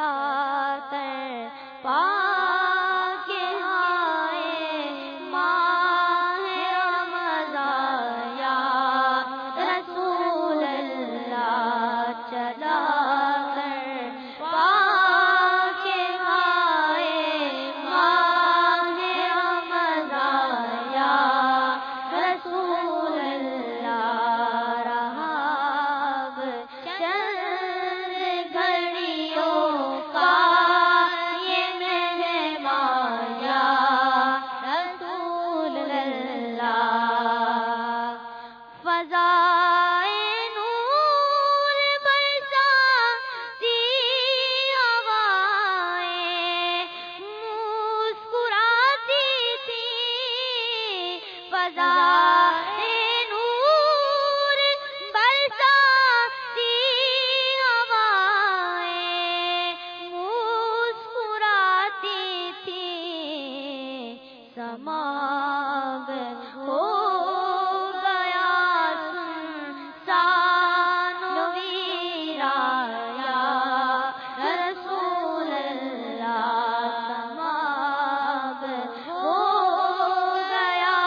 چلا کر پاک ہائے ماہ رمضان یا رسول اللہ چلا کر پاک ہائے ماہ رمضان یا رسول اللہ رہا اب چند گھڑیوں کا یہ مہمان یا رسول اللہ فضائے نور برساتی ہوائیں مسکراتی تھی فضائے نور برساتی ہوائیں مسکراتی تھی سماگ ہو گیا سنسان ویرا یا رسول اللہ سماگ ہو گیا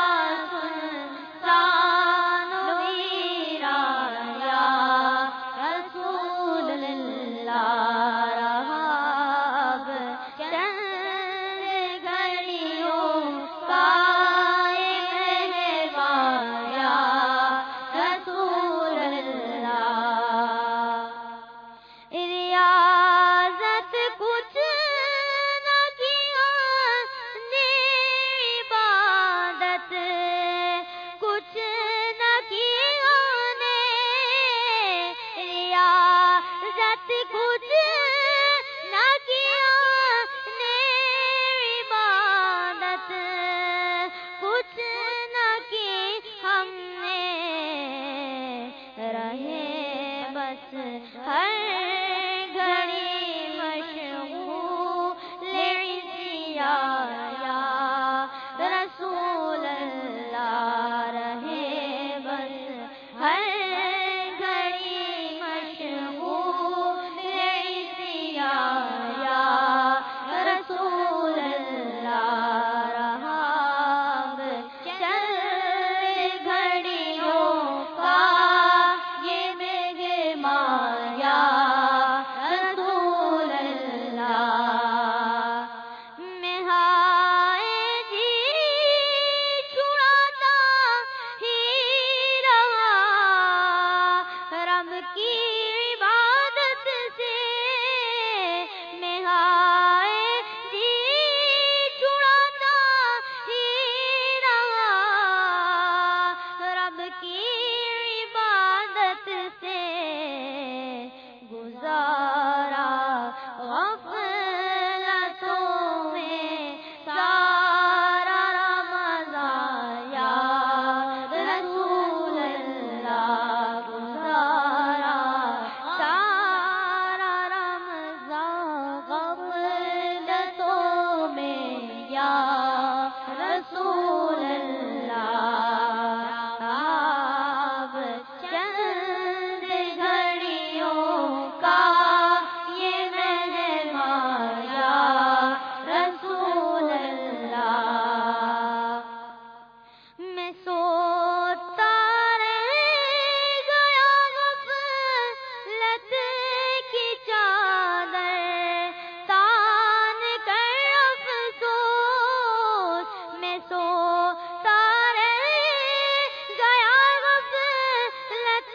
سنسان ویرا یا رسول اللہ رہا اب چند گھڑیوں کا یہ مہمان یا رسول اللہ ریاضت کچھ نہ کیا نے عبادت کچھ نہ کیا نے ریاضت کچھ نہ کیا نے عبادت کچھ نہ کی ہم نے رہے بس ہر گھڑی مشغول عصیا یا رسول اللہ رہے بس ہر گھڑی مشغول عصیا یا رسول اللہ رہا اب چند گھڑیوں کا یہ مہمان یا رسول اللہ میں ہائے جی چھڑاتا ہی رہا رب کی عبادت سے میں ہائے جی چھڑاتا ہی رہا رب کی عبادت سے گزارا غفلتوں میں سارا رمضان یا رسول اللہ گزارا سارا رمضان غفلتوں میں یا رسول اللہ اب چند گھڑیوں کا یہ مہمان یا رسول اللہ میں سوتا رہ گیا غفلت کی چادر تان کر افسوس میں سوتا رہ گیا غفلت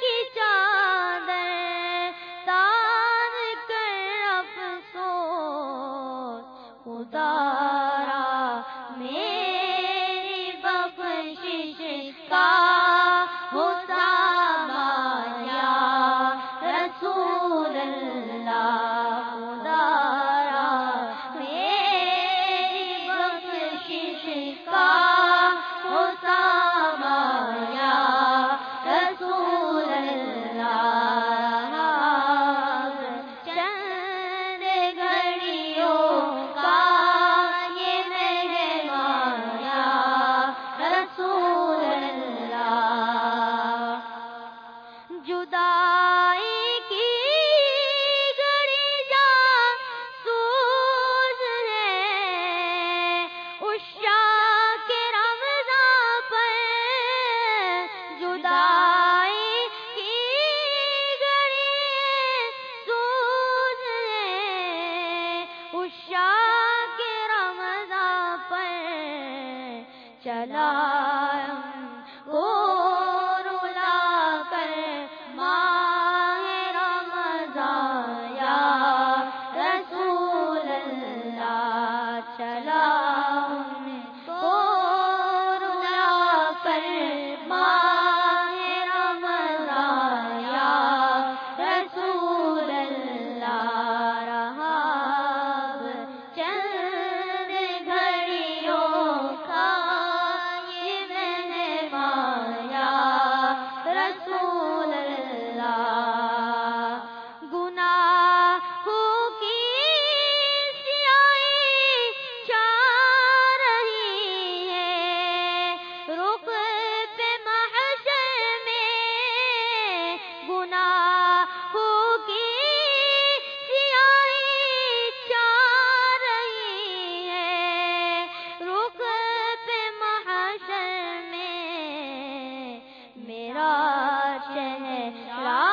کی چادر تان کر افسوس خدا را میری بخشش کا ہو سامان یا رسول اللہ خدا را میری بخشش کا ہو سامان یا رسول اللہ چند گھڑیوں کا یہ مہمان یا رسول اللہ جدائی کی گھڑی جا لا